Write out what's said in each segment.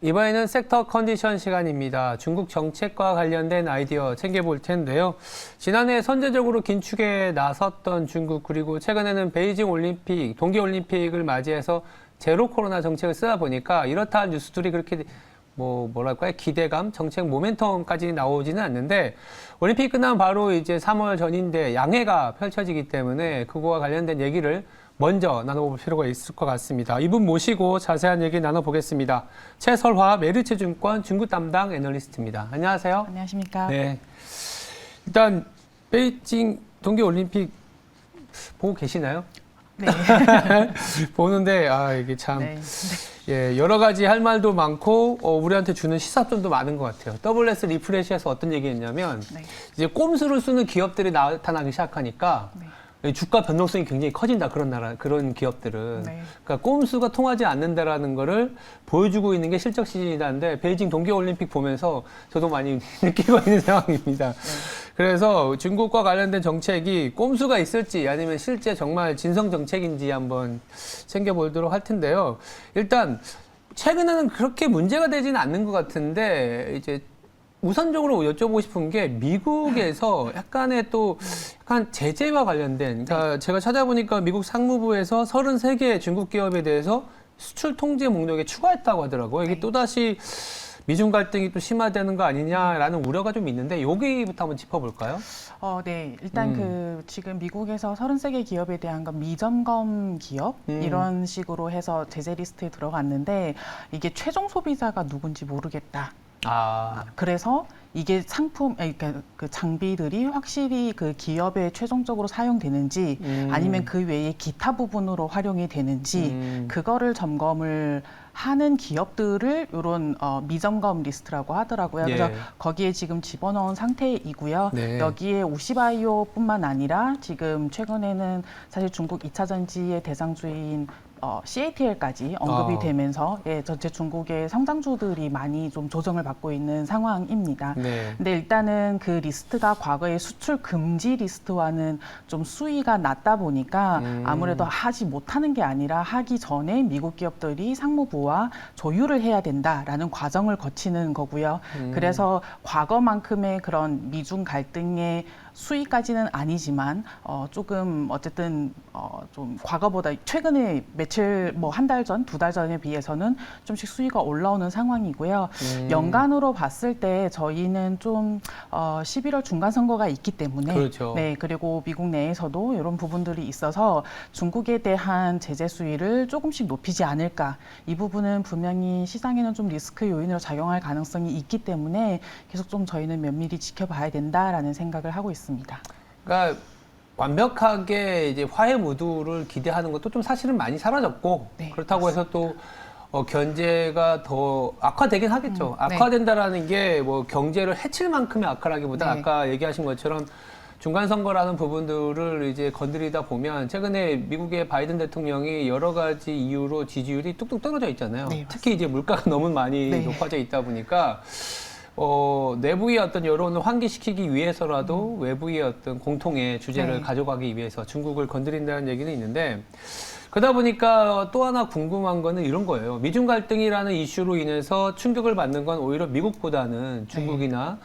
이번에는 섹터 컨디션 시간입니다. 중국 정책과 관련된 아이디어 챙겨볼 텐데요. 지난해 선제적으로 긴축에 나섰던 중국, 그리고 최근에는 베이징 올림픽, 동계올림픽을 맞이해서 제로 코로나 정책을 쓰다 보니까 이렇다 한 뉴스들이 그렇게 뭐랄까요? 기대감, 정책 모멘텀까지 나오지는 않는데, 올림픽 끝나면 바로 이제 3월 전인데 양해가 펼쳐지기 때문에 그거와 관련된 얘기를 먼저 나눠볼 필요가 있을 것 같습니다. 이분 모시고 자세한 얘기 나눠보겠습니다. 최설화 메리츠증권 중국 담당 애널리스트입니다. 안녕하세요. 안녕하십니까. 네. 일단 베이징 동계올림픽 보고 계시나요? 네. 보는데 이게 참 네. 예, 여러 가지 할 말도 많고 우리한테 주는 시사점도 많은 것 같아요. WS 리프레시에서 어떤 얘기했냐면 네. 이제 꼼수를 쓰는 기업들이 나타나기 시작하니까 네. 주가 변동성이 굉장히 커진다. 그런 기업들은. 네. 그러니까 꼼수가 통하지 않는다라는 거를 보여주고 있는 게 실적 시즌이라는데 베이징 동계올림픽 보면서 저도 많이 느끼고 있는 상황입니다. 네. 그래서 중국과 관련된 정책이 꼼수가 있을지 아니면 실제 정말 진성 정책인지 한번 챙겨보도록 할 텐데요. 일단 최근에는 그렇게 문제가 되지는 않는 것 같은데 이제 우선적으로 여쭤보고 싶은 게 미국에서 약간의 또 약간 제재와 관련된, 그러니까 제가 찾아보니까 미국 상무부에서 33개 중국 기업에 대해서 수출 통제 목록에 추가했다고 하더라고요. 이게 또다시 미중 갈등이 또 심화되는 거 아니냐라는 우려가 좀 있는데 여기부터 한번 짚어볼까요? 네. 일단 지금 미국에서 33개 기업에 대한 건 미점검 기업 이런 식으로 해서 제재 리스트에 들어갔는데 이게 최종 소비자가 누군지 모르겠다. 그래서 이게 그러니까 그 장비들이 확실히 그 기업에 최종적으로 사용되는지 아니면 그 외에 기타 부분으로 활용이 되는지 그거를 점검을 하는 기업들을 이런 미점검 리스트라고 하더라고요. 예. 그래서 거기에 지금 집어넣은 상태이고요. 네. 여기에 우시바이오뿐만 아니라 지금 최근에는 사실 중국 2차 전지의 대상주인 CATL까지 언급이 되면서 전체 중국의 성장주들이 많이 좀 조정을 받고 있는 상황입니다. 네. 근데 일단은 그 리스트가 과거의 수출 금지 리스트와는 좀 수위가 낮다 보니까 아무래도 하지 못하는 게 아니라 하기 전에 미국 기업들이 상무부와 조율을 해야 된다라는 과정을 거치는 거고요. 그래서 과거만큼의 그런 미중 갈등의 수위까지는 아니지만 조금 어쨌든 좀 과거보다 최근에 며칠 한 달 전, 2달 전에 비해서는 좀씩 수위가 올라오는 상황이고요. 연간으로 봤을 때 저희는 좀 11월 중간 선거가 있기 때문에 그렇죠. 네, 그리고 미국 내에서도 이런 부분들이 있어서 중국에 대한 제재 수위를 조금씩 높이지 않을까. 이 부분은 분명히 시장에는 좀 리스크 요인으로 작용할 가능성이 있기 때문에 계속 좀 저희는 면밀히 지켜봐야 된다라는 생각을 하고 있습니다. 그러니까 완벽하게 이제 화해 무드를 기대하는 것도 좀 사실은 많이 사라졌고 네, 그렇다고 해서 또 견제가 더 악화되긴 하겠죠. 악화된다라는 게 뭐 경제를 해칠 만큼의 악화라기보다 네. 아까 얘기하신 것처럼 중간 선거라는 부분들을 이제 건드리다 보면 최근에 미국의 바이든 대통령이 여러 가지 이유로 지지율이 뚝뚝 떨어져 있잖아요. 네, 특히 이제 물가가 너무 많이 네. 높아져 있다 보니까 내부의 어떤 여론을 환기시키기 위해서라도 외부의 어떤 공통의 주제를 네. 가져가기 위해서 중국을 건드린다는 얘기는 있는데, 그러다 보니까 또 하나 궁금한 거는 이런 거예요. 미중 갈등이라는 이슈로 인해서 충격을 받는 건 오히려 미국보다는 중국이나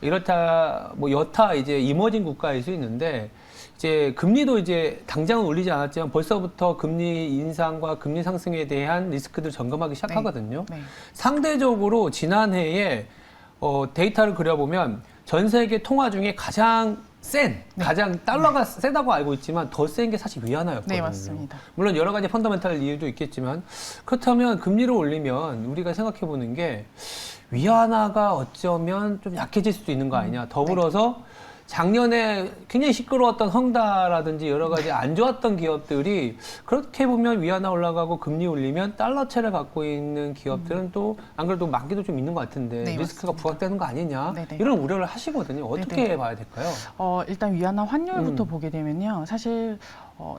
이렇다 여타 이제 이머징 국가일 수 있는데, 이제 금리도 이제 당장은 올리지 않았지만 벌써부터 금리 인상과 금리 상승에 대한 리스크들 점검하기 시작하거든요. 네. 상대적으로 지난해에 데이터를 그려보면 전 세계 통화 중에 가장 가장 달러가 세다고 알고 있지만 더 센 게 사실 위안화였거든요. 네, 맞습니다. 물론 여러 가지 펀더멘탈 이유도 있겠지만 그렇다면 금리를 올리면 우리가 생각해 보는 게 위안화가 어쩌면 좀 약해질 수도 있는 거 아니냐. 더불어서 작년에 굉장히 시끄러웠던 헝다라든지 여러 가지 안 좋았던 기업들이 그렇게 보면 위안화 올라가고 금리 올리면 달러채를 갖고 있는 기업들은 또 안 그래도 만기도 좀 있는 것 같은데 네, 리스크가 맞습니다. 부각되는 거 아니냐 네네. 이런 우려를 하시거든요. 어떻게 네네. 봐야 될까요? 일단 위안화 환율부터 보게 되면요. 사실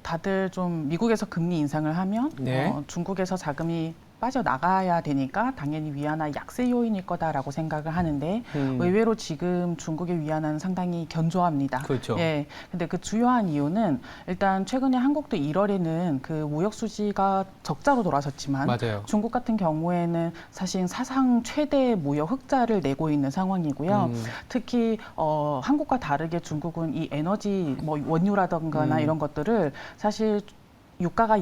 다들 좀 미국에서 금리 인상을 하면 네. 중국에서 자금이 빠져나가야 되니까 당연히 위안화 약세 요인일 거다라고 생각을 하는데 의외로 지금 중국의 위안화는 상당히 견조합니다. 그렇죠. 예. 근데 그 주요한 이유는 일단 최근에 한국도 1월에는 그 무역 수지가 적자로 돌아섰지만 맞아요. 중국 같은 경우에는 사실 사상 최대 무역 흑자를 내고 있는 상황이고요. 특히 한국과 다르게 중국은 이 에너지 뭐 원유라든가나 이런 것들을 사실 유가가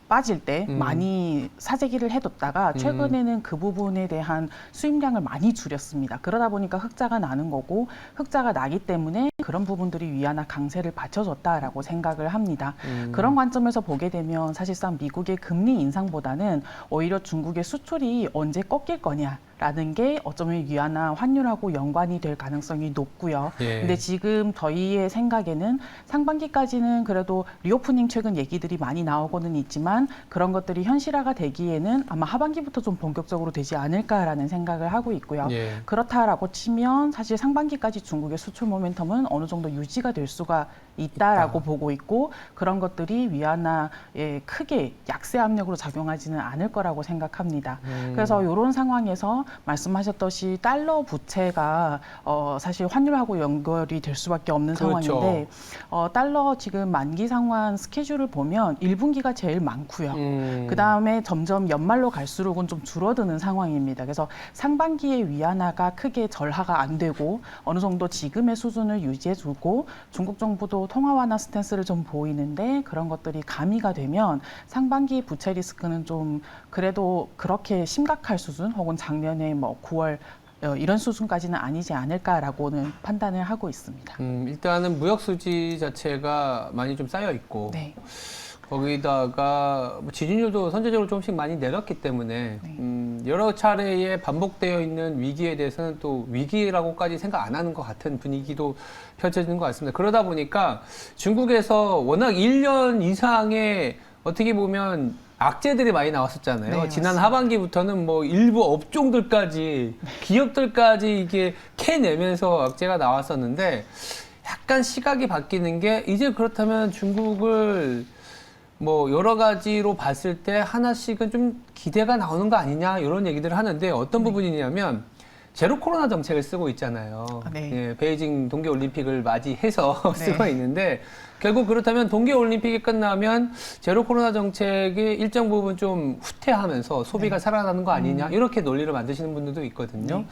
빠질 때 많이 사재기를 해뒀다가 최근에는 그 부분에 대한 수입량을 많이 줄였습니다. 그러다 보니까 흑자가 나는 거고 흑자가 나기 때문에 그런 부분들이 위안화 강세를 받쳐줬다라고 생각을 합니다. 그런 관점에서 보게 되면 사실상 미국의 금리 인상보다는 오히려 중국의 수출이 언제 꺾일 거냐라는 게 어쩌면 위안화 환율하고 연관이 될 가능성이 높고요. 예. 근데 지금 저희의 생각에는 상반기까지는 그래도 리오프닝 최근 얘기들이 많이 나오고는 있지만 그런 것들이 현실화가 되기에는 아마 하반기부터 좀 본격적으로 되지 않을까라는 생각을 하고 있고요. 예. 그렇다라고 치면 사실 상반기까지 중국의 수출 모멘텀은 어느 정도 유지가 될 수가 있다라고 보고 있고 그런 것들이 위안화에 크게 약세 압력으로 작용하지는 않을 거라고 생각합니다. 그래서 이런 상황에서 말씀하셨듯이 달러 부채가 사실 환율하고 연결이 될 수밖에 없는 그렇죠. 상황인데 달러 지금 만기 상환 스케줄을 보면 1분기가 제일 많고요. 그다음에 점점 연말로 갈수록은 좀 줄어드는 상황입니다. 그래서 상반기에 위안화가 크게 절하가 안 되고 어느 정도 지금의 수준을 유지해주고 중국 정부도 통화 완화 스탠스를 좀 보이는데 그런 것들이 가미가 되면 상반기 부채 리스크는 좀 그래도 그렇게 심각할 수준 혹은 작년에 뭐 9월 이런 수준까지는 아니지 않을까라고는 판단을 하고 있습니다. 일단은 무역 수지 자체가 많이 좀 쌓여 있고 네. 거기다가 뭐 지준율도 선제적으로 조금씩 많이 내렸기 때문에 여러 차례에 반복되어 있는 위기에 대해서는 또 위기라고까지 생각 안 하는 것 같은 분위기도 펼쳐지는 것 같습니다. 그러다 보니까 중국에서 워낙 1년 이상의 어떻게 보면 악재들이 많이 나왔었잖아요. 네, 지난 맞습니다. 하반기부터는 뭐 일부 업종들까지 기업들까지 이게 캐내면서 악재가 나왔었는데 약간 시각이 바뀌는 게 이제 그렇다면 중국을 뭐 여러 가지로 봤을 때 하나씩은 좀 기대가 나오는 거 아니냐 이런 얘기들을 하는데 어떤 부분이냐면 제로 코로나 정책을 쓰고 있잖아요. 네. 예, 베이징 동계올림픽을 맞이해서 네. 쓰고 있는데 결국 그렇다면 동계올림픽이 끝나면 제로 코로나 정책이 일정 부분 좀 후퇴하면서 소비가 살아나는 거 아니냐 이렇게 논리를 만드시는 분들도 있거든요.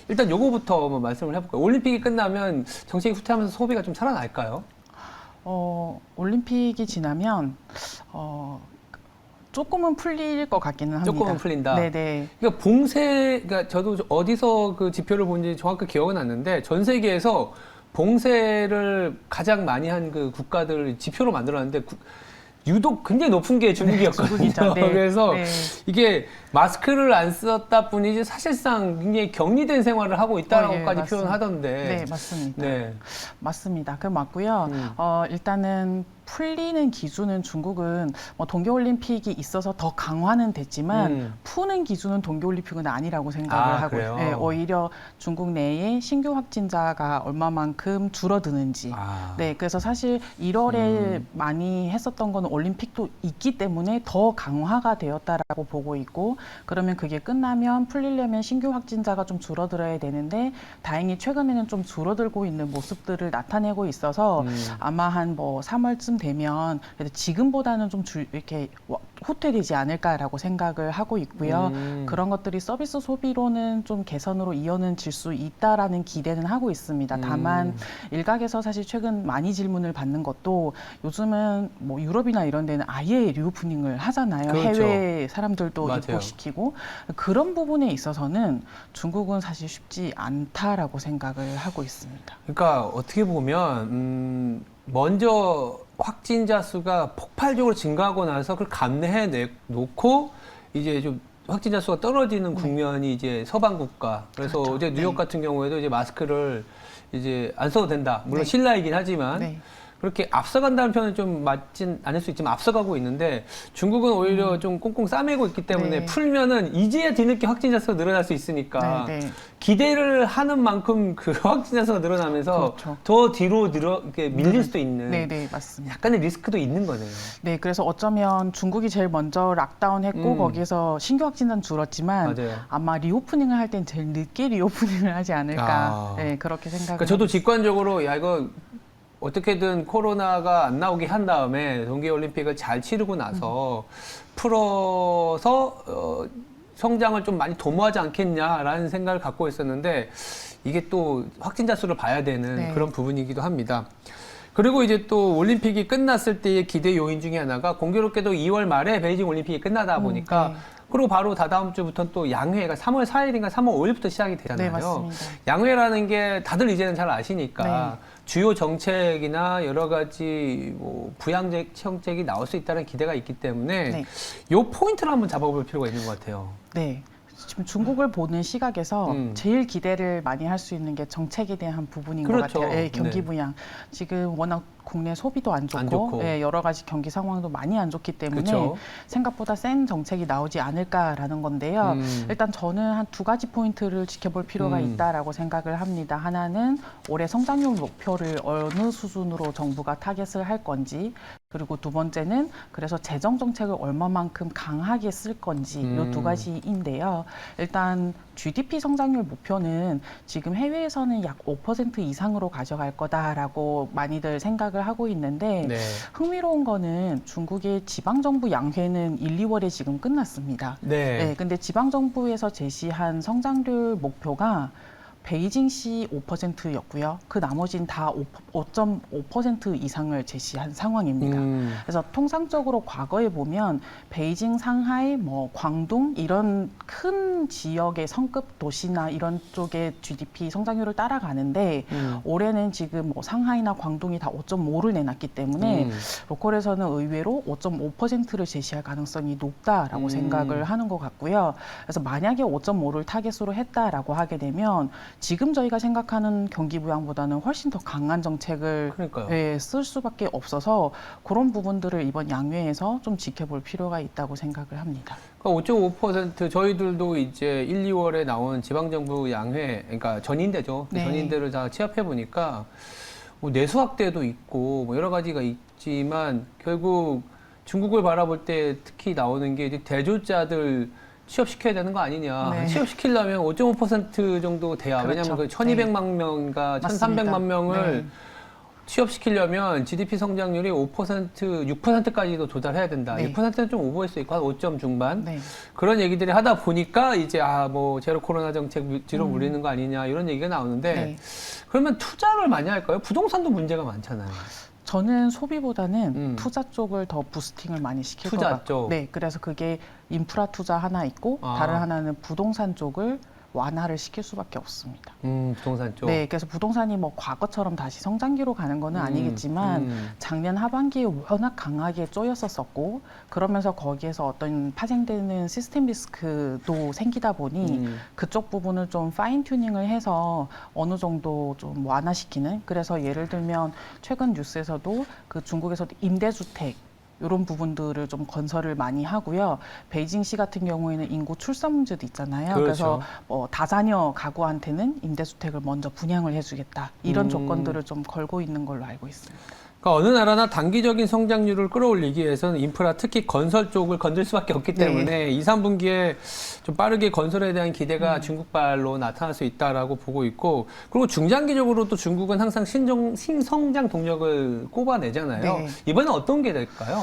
일단 요거부터 한번 말씀을 해볼까요? 올림픽이 끝나면 정책이 후퇴하면서 소비가 좀 살아날까요? 올림픽이 지나면 조금은 풀릴 것 같기는 합니다. 조금은 풀린다. 네네. 그러니까 봉쇄, 그러니까 저도 어디서 그 지표를 본지 정확히 기억은 안 나는데 전 세계에서 봉쇄를 가장 많이 한 그 국가들 지표로 만들었는데 유독 굉장히 높은 게 중국이었거든요. 중국이죠. 네. 그래서 네. 이게 마스크를 안 썼다 뿐이지 사실상 굉장히 격리된 생활을 하고 있다라고까지 맞습니다. 표현하던데. 네, 맞습니다. 네. 맞습니다. 그 맞고요. 일단은 풀리는 기준은 중국은 뭐 동계올림픽이 있어서 더 강화는 됐지만 푸는 기준은 동계올림픽은 아니라고 생각을 하고 그래요? 네, 오히려 중국 내에 신규 확진자가 얼마만큼 줄어드는지 네, 그래서 사실 1월에 많이 했었던 거는 올림픽도 있기 때문에 더 강화가 되었다라고 보고 있고 그러면 그게 끝나면 풀리려면 신규 확진자가 좀 줄어들어야 되는데 다행히 최근에는 좀 줄어들고 있는 모습들을 나타내고 있어서 아마 한 뭐 3월쯤 되면 그래도 지금보다는 좀 이렇게 후퇴되지 않을까라고 생각을 하고 있고요. 그런 것들이 서비스 소비로는 좀 개선으로 이어는 질 수 있다라는 기대는 하고 있습니다. 다만 일각에서 사실 최근 많이 질문을 받는 것도 요즘은 뭐 유럽이나 이런 데는 아예 리오프닝을 하잖아요. 그렇죠. 해외 사람들도 맞아요. 입국시키고 그런 부분에 있어서는 중국은 사실 쉽지 않다라고 생각을 하고 있습니다. 그러니까 어떻게 보면 먼저 확진자 수가 폭발적으로 증가하고 나서 그걸 감내해 놓고 이제 좀 확진자 수가 떨어지는 국면이 이제 서방 국가. 그래서 그렇죠. 어제 뉴욕 네. 같은 경우에도 이제 마스크를 이제 안 써도 된다. 물론 네. 실내이긴 하지만 네. 그렇게 앞서간다는 표현은 좀 맞진 않을 수 있지만 앞서가고 있는데 중국은 오히려 좀 꽁꽁 싸매고 있기 때문에 네. 풀면은 이제야 뒤늦게 확진자 수가 늘어날 수 있으니까 네. 기대를 하는 만큼 그 확진자 수가 늘어나면서 그렇죠. 더 뒤로 이렇게 밀릴 수도 있는 네, 맞습니다. 약간의 리스크도 있는 거네요. 네, 그래서 어쩌면 중국이 제일 먼저 락다운했고 거기서 신규 확진자는 줄었지만 맞아요. 아마 리오프닝을 할 땐 제일 늦게 리오프닝을 하지 않을까. 아. 네, 그렇게 생각을. 그러니까 저도 직관적으로 야 이거 어떻게든 코로나가 안 나오게 한 다음에 동계올림픽을 잘 치르고 나서 풀어서 성장을 좀 많이 도모하지 않겠냐라는 생각을 갖고 있었는데 이게 또 확진자 수를 봐야 되는 네. 그런 부분이기도 합니다. 그리고 이제 또 올림픽이 끝났을 때의 기대 요인 중에 하나가 공교롭게도 2월 말에 베이징 올림픽이 끝나다 보니까 네. 그리고 바로 다다음 주부터는 또 양회가 3월 4일인가 3월 5일부터 시작이 되잖아요. 네, 맞습니다. 양회라는 게 다들 이제는 잘 아시니까 네. 주요 정책이나 여러 가지 뭐 부양적 정책이 나올 수 있다는 기대가 있기 때문에 네. 요 포인트를 한번 잡아볼 필요가 있는 것 같아요. 네. 지금 중국을 보는 시각에서 음. 제일 기대를 많이 할 수 있는 게 정책에 대한 부분인 그렇죠. 것 같아요. 예, 경기 네. 부양. 지금 워낙 국내 소비도 안 안 좋고, 좋고. 예, 여러 가지 경기 상황도 많이 안 좋기 때문에 그렇죠. 생각보다 센 정책이 나오지 않을까라는 건데요. 일단 저는 한 두 가지 포인트를 지켜볼 필요가 있다라고 생각을 합니다. 하나는 올해 성장률 목표를 어느 수준으로 정부가 타겟을 할 건지, 그리고 두 번째는 그래서 재정 정책을 얼마만큼 강하게 쓸 건지 이 두 가지인데요. 일단 GDP 성장률 목표는 지금 해외에서는 약 5% 이상으로 가져갈 거다라고 많이들 생각을 하고 있는데 네. 흥미로운 거는 중국의 지방정부 양회는 1, 2월에 지금 끝났습니다. 네. 네, 근데 지방정부에서 제시한 성장률 목표가 베이징시 5%였고요. 그 나머지는 다 5.5% 이상을 제시한 상황입니다. 그래서 통상적으로 과거에 보면 베이징, 상하이, 뭐 광둥 이런 큰 지역의 성급 도시나 이런 쪽의 GDP 성장률을 따라가는데 올해는 지금 뭐 상하이나 광둥이 다 5.5를 내놨기 때문에 로컬에서는 의외로 5.5%를 제시할 가능성이 높다라고 생각을 하는 것 같고요. 그래서 만약에 5.5를 타겟으로 했다라고 하게 되면 지금 저희가 생각하는 경기 부양보다는 훨씬 더 강한 정책을 그러니까요. 예, 쓸 수밖에 없어서 그런 부분들을 이번 양회에서 좀 지켜볼 필요가 있다고 생각을 합니다. 그러니까 5.5% 저희들도 이제 1, 2월에 나온 지방정부 양회, 그러니까 전인대죠. 네. 전인대를 다 취합해 보니까 뭐 내수 확대도 있고 뭐 여러 가지가 있지만 결국 중국을 바라볼 때 특히 나오는 게 이제 대졸자들 취업시켜야 되는 거 아니냐. 네. 취업시키려면 5.5% 정도 돼야. 그렇죠. 왜냐하면 그 1,200만 명과 1,300만 명을 네. 취업시키려면 GDP 성장률이 5%, 6%까지도 도달해야 된다. 네. 6%는 좀 오버일 수 있고 한 5점 중반. 네. 그런 얘기들이 하다 보니까 이제 뭐 제로 코로나 정책 뒤로 물리는 거 아니냐 이런 얘기가 나오는데 네. 그러면 투자를 많이 할까요? 부동산도 문제가 많잖아요. 저는 소비보다는 투자 쪽을 더 부스팅을 많이 시킬 것 투자 같고, 쪽. 네, 그래서 그게 인프라 투자 하나 있고 아. 다른 하나는 부동산 쪽을 완화를 시킬 수밖에 없습니다. 부동산 쪽. 네, 그래서 부동산이 뭐 과거처럼 다시 성장기로 가는 거는 아니겠지만 작년 하반기에 워낙 강하게 쪼였었고 그러면서 거기에서 어떤 파생되는 시스템 리스크도 생기다 보니 그쪽 부분을 좀 파인 튜닝을 해서 어느 정도 좀 완화시키는 그래서 예를 들면 최근 뉴스에서도 그 중국에서도 임대주택 이런 부분들을 좀 건설을 많이 하고요. 베이징시 같은 경우에는 인구 출산 문제도 있잖아요. 그렇죠. 그래서 뭐 다자녀 가구한테는 임대주택을 먼저 분양을 해주겠다. 이런 조건들을 좀 걸고 있는 걸로 알고 있습니다. 그러니까 어느 나라나 단기적인 성장률을 끌어올리기 위해서는 인프라, 특히 건설 쪽을 건들 수밖에 없기 때문에 2, 3분기에 좀 빠르게 건설에 대한 기대가 중국발로 나타날 수 있다라고 보고 있고 그리고 중장기적으로 또 중국은 항상 신성장 동력을 꼽아내잖아요. 네. 이번엔 어떤 게 될까요?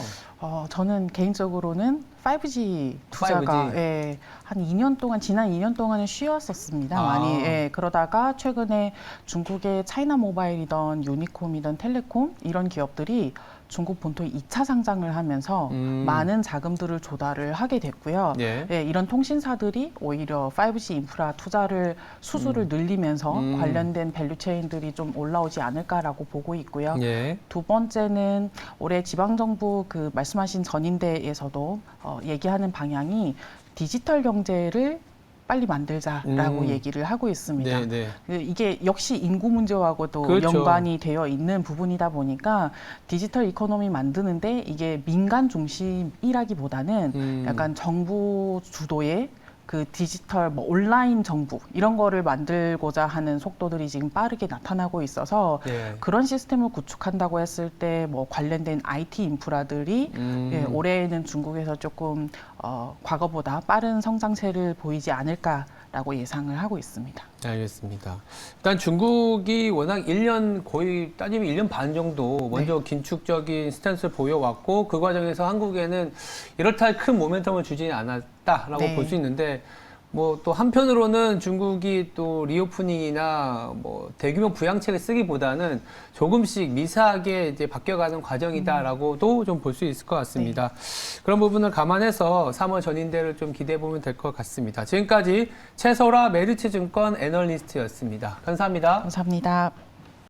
저는 개인적으로는 5G 투자가 5G. 예, 한 2년 동안 지난 2년 동안은 쉬었었습니다. 아. 많이 예, 그러다가 최근에 중국의 차이나 모바일이던 유니콤이던 텔레콤 이런 기업들이 중국 본토에 2차 상장을 하면서 많은 자금들을 조달을 하게 됐고요. 예. 예, 이런 통신사들이 오히려 5G 인프라 투자를 수주를 늘리면서 관련된 밸류체인들이 좀 올라오지 않을까라고 보고 있고요. 예. 두 번째는 올해 지방정부 그 말씀하신 전인대에서도 얘기하는 방향이 디지털 경제를 빨리 만들자라고 얘기를 하고 있습니다. 네. 이게 역시 인구 문제하고도 그렇죠. 연관이 되어 있는 부분이다 보니까 디지털 이코노미 만드는데 이게 민간 중심이라기보다는 약간 정부 주도의 그 디지털 뭐 온라인 정부 이런 거를 만들고자 하는 속도들이 지금 빠르게 나타나고 있어서 그런 시스템을 구축한다고 했을 때 뭐 관련된 IT 인프라들이 올해에는 중국에서 조금 과거보다 빠른 성장세를 보이지 않을까라고 예상을 하고 있습니다. 알겠습니다. 일단 중국이 워낙 1년 거의 따지면 1년 반 정도 먼저 긴축적인 스탠스를 보여왔고 그 과정에서 한국에는 이렇다 할 큰 모멘텀을 주지는 않았다라고 볼 수 있는데 뭐 또 한편으로는 중국이 또 리오프닝이나 뭐 대규모 부양책을 쓰기보다는 조금씩 미세하게 이제 바뀌어가는 과정이다라고도 좀 볼 수 있을 것 같습니다. 그런 부분을 감안해서 3월 전인대를 좀 기대해 보면 될 것 같습니다. 지금까지 최소라 메리츠증권 애널리스트였습니다. 감사합니다. 감사합니다.